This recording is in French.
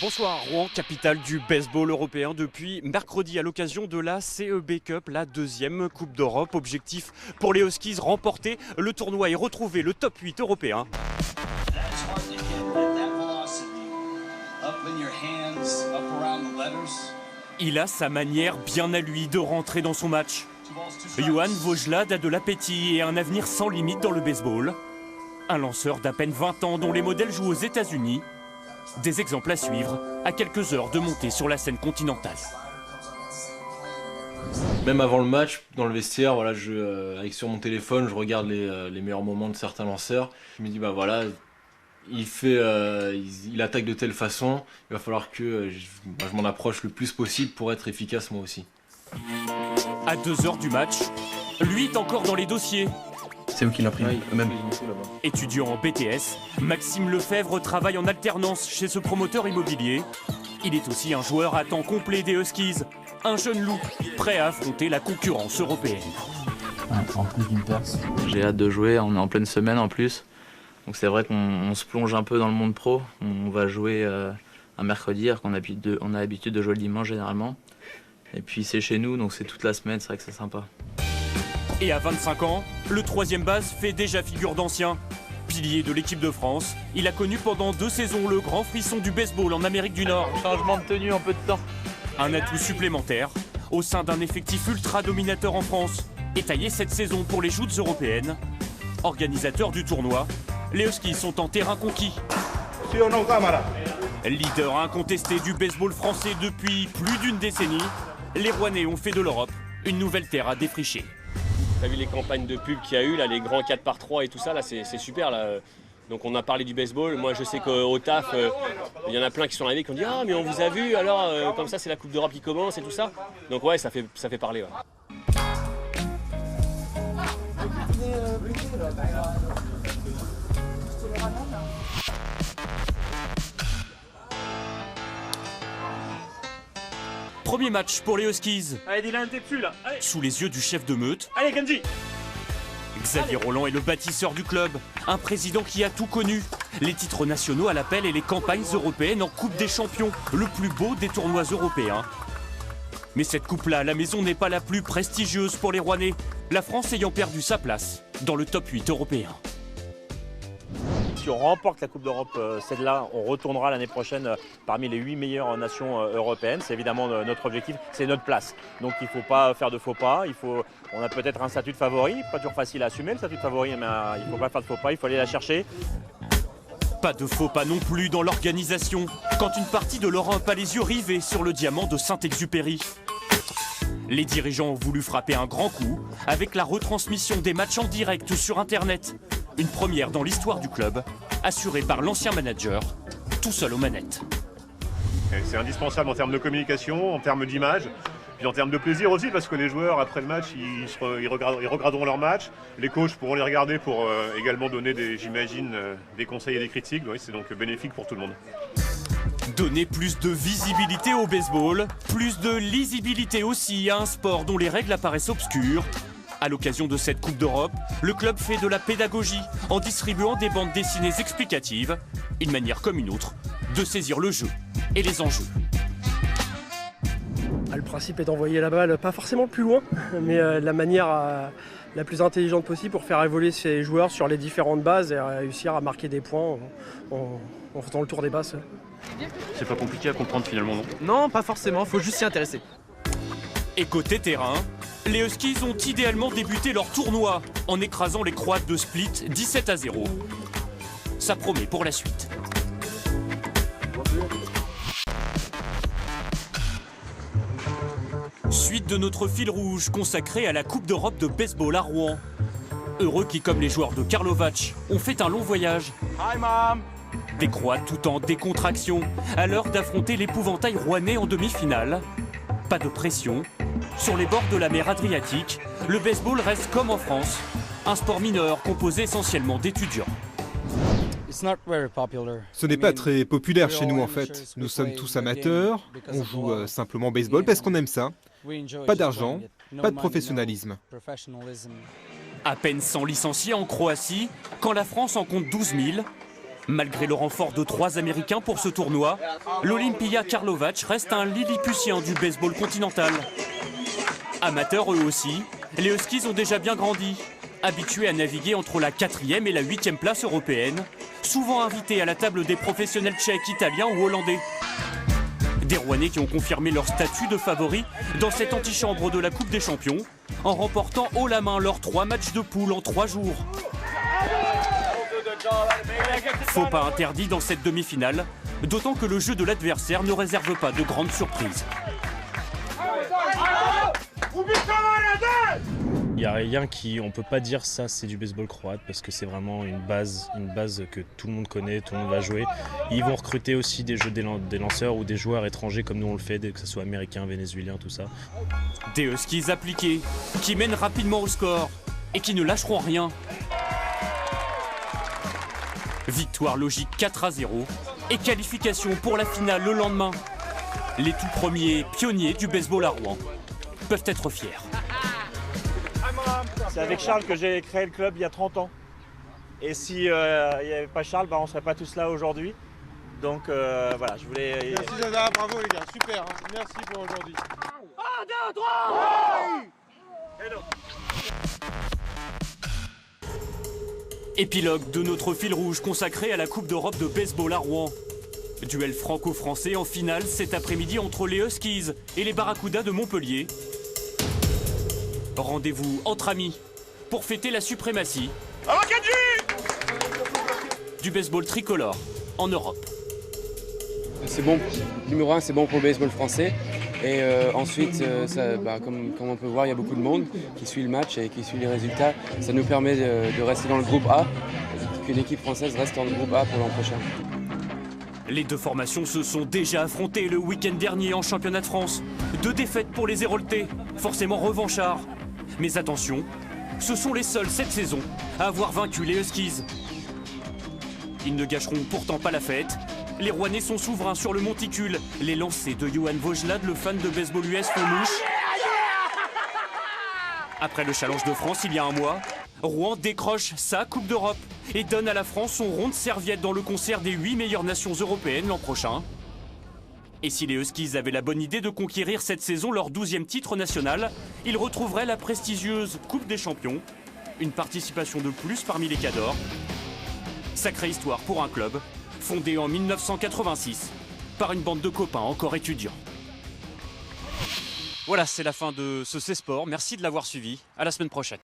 Bonsoir, Rouen, capitale du baseball européen depuis mercredi à l'occasion de la CEB Cup, la deuxième Coupe d'Europe. Objectif pour les Huskies, remporter le tournoi et retrouver le top 8 européen. Il a sa manière bien à lui de rentrer dans son match. Johan Vojlad a de l'appétit et un avenir sans limite dans le baseball. Un lanceur d'à peine 20 ans dont les modèles jouent aux États-Unis. Des exemples à suivre à quelques heures de montée sur la scène continentale. Même avant le match, dans le vestiaire, voilà, avec sur mon téléphone, je regarde les meilleurs moments de certains lanceurs. Je me dis, bah voilà, il attaque de telle façon, il va falloir que je m'en approche le plus possible pour être efficace moi aussi. À 2 heures du match, lui est encore dans les dossiers. C'est eux qui l'impriment, eux-mêmes. Étudiant en BTS, Maxime Lefebvre travaille en alternance chez ce promoteur immobilier. Il est aussi un joueur à temps complet des Huskies, un jeune loup prêt à affronter la concurrence européenne. En plus d'une perce. J'ai hâte de jouer, on est en pleine semaine en plus. Donc c'est vrai qu'on se plonge un peu dans le monde pro. On va jouer un mercredi, alors qu'on a l'habitude de jouer le dimanche généralement. Et puis c'est chez nous, donc c'est toute la semaine, c'est vrai que c'est sympa. Et à 25 ans, le troisième base fait déjà figure d'ancien. Pilier de l'équipe de France, il a connu pendant 2 saisons le grand frisson du baseball en Amérique du Nord. Changement de tenue en peu de temps. Un atout supplémentaire au sein d'un effectif ultra dominateur en France et taillé cette saison pour les joutes européennes. Organisateurs du tournoi, les Huskies sont en terrain conquis. Leader incontesté du baseball français depuis plus d'une décennie, les Rouennais ont fait de l'Europe une nouvelle terre à défricher. T'as vu les campagnes de pub qu'il y a eu, là, les grands 4x3 et tout ça, là, c'est super. Là. Donc on a parlé du baseball. Moi je sais qu'au taf, il y en a plein qui sont arrivés qui ont dit « Ah mais on vous a vu, alors comme ça c'est la Coupe d'Europe qui commence et tout ça ». Donc ouais, ça fait parler. Ouais. Premier match pour les Huskies. Allez Dylan, t'es plus là. Allez. Sous les yeux du chef de meute. Allez Kenji. Xavier Roland est le bâtisseur du club, un président qui a tout connu. Les titres nationaux à l'appel et les campagnes européennes en Coupe des Champions, le plus beau des tournois européens. Mais cette coupe-là, la maison n'est pas la plus prestigieuse pour les Rouennais, la France ayant perdu sa place dans le top 8 européen. Si on remporte la Coupe d'Europe, celle-là, on retournera l'année prochaine parmi les 8 meilleures nations européennes. C'est évidemment notre objectif, c'est notre place. Donc il ne faut pas faire de faux pas. On a peut-être un statut de favori, pas toujours facile à assumer le statut de favori, mais il ne faut pas faire de faux pas, il faut aller la chercher. Pas de faux pas non plus dans l'organisation, quand une partie de l'Europe a les yeux rivés sur le diamant de Saint-Exupéry. Les dirigeants ont voulu frapper un grand coup avec la retransmission des matchs en direct sur Internet. Une première dans l'histoire du club, assurée par l'ancien manager, tout seul aux manettes. C'est indispensable en termes de communication, en termes d'image, puis en termes de plaisir aussi, parce que les joueurs, après le match, ils regarderont leur match. Les coachs pourront les regarder pour également donner, j'imagine, des conseils et des critiques. Oui, c'est donc bénéfique pour tout le monde. Donner plus de visibilité au baseball, plus de lisibilité aussi à un sport dont les règles apparaissent obscures. À l'occasion de cette Coupe d'Europe, le club fait de la pédagogie en distribuant des bandes dessinées explicatives, une manière comme une autre de saisir le jeu et les enjeux. Le principe est d'envoyer la balle pas forcément plus loin, mais de la manière la plus intelligente possible pour faire évoluer ses joueurs sur les différentes bases et réussir à marquer des points en faisant le tour des bases. C'est pas compliqué à comprendre finalement, non? Non, pas forcément, faut juste s'y intéresser. Et côté terrain, les Huskies ont idéalement débuté leur tournoi en écrasant les Croates de Split 17-0. Ça promet pour la suite. Suite de notre fil rouge consacré à la Coupe d'Europe de baseball à Rouen. Heureux qui, comme les joueurs de Karlovac, ont fait un long voyage. Hi mom. Des Croates tout en décontraction, à l'heure d'affronter l'épouvantail rouennais en demi-finale. Pas de pression. Sur les bords de la mer Adriatique, le baseball reste comme en France, un sport mineur composé essentiellement d'étudiants. Ce n'est pas très populaire chez nous en fait. Nous sommes tous amateurs, on joue simplement au baseball parce qu'on aime ça. Pas d'argent, pas de professionnalisme. À peine 100 licenciés en Croatie, quand la France en compte 12 000, Malgré le renfort de 3 Américains pour ce tournoi, l'Olympia Karlovac reste un lilliputien du baseball continental. Amateurs eux aussi, les Huskies ont déjà bien grandi. Habitués à naviguer entre la 4e et la 8e place européenne, souvent invités à la table des professionnels tchèques, italiens ou hollandais. Des Rouennais qui ont confirmé leur statut de favoris dans cette antichambre de la Coupe des Champions, en remportant haut la main leurs 3 matchs de poule en 3 jours. Faux pas interdit dans cette demi-finale, d'autant que le jeu de l'adversaire ne réserve pas de grandes surprises. Il n'y a rien qui, on peut pas dire ça c'est du baseball croate parce que c'est vraiment une base que tout le monde connaît, tout le monde va jouer. Ils vont recruter aussi des lanceurs ou des joueurs étrangers comme nous on le fait, que ce soit américains, vénézuéliens, tout ça. Des Huskies appliqués, qui mènent rapidement au score et qui ne lâcheront rien. Victoire logique 4-0 et qualification pour la finale le lendemain. Les tout premiers pionniers du baseball à Rouen peuvent être fiers. C'est avec Charles que j'ai créé le club il y a 30 ans. Et si il n'y avait pas Charles, on ne serait pas tous là aujourd'hui. Donc voilà, je voulais... Merci Dada, bravo les gars, super, hein. Merci pour aujourd'hui. 1, 2, 3 Épilogue de notre fil rouge consacré à la Coupe d'Europe de baseball à Rouen. Duel franco-français en finale cet après-midi entre les Huskies et les Barracudas de Montpellier. Rendez-vous entre amis pour fêter la suprématie du baseball tricolore en Europe. C'est bon, numéro 1, c'est bon pour le baseball français. Et ensuite, comme on peut voir, il y a beaucoup de monde qui suit le match et qui suit les résultats. Ça nous permet de rester dans le groupe A, que l'équipe française reste dans le groupe A pour l'an prochain. Les deux formations se sont déjà affrontées le week-end dernier en championnat de France. 2 défaites pour les Héroltais, forcément revanchards. Mais attention, ce sont les seuls cette saison à avoir vaincu les Huskies. Ils ne gâcheront pourtant pas la fête. Les Rouennais sont souverains sur le monticule. Les lancers de Johan Vojlad, le fan de baseball US, font mouche. Après le Challenge de France il y a un mois, Rouen décroche sa Coupe d'Europe et donne à la France son rond de serviette dans le concert des 8 meilleures nations européennes l'an prochain. Et si les Huskies avaient la bonne idée de conquérir cette saison leur 12e titre national, ils retrouveraient la prestigieuse Coupe des Champions, une participation de plus parmi les cadors. Sacrée histoire pour un club fondé en 1986 par une bande de copains encore étudiants. Voilà, c'est la fin de ce C'est Sport. Merci de l'avoir suivi. À la semaine prochaine.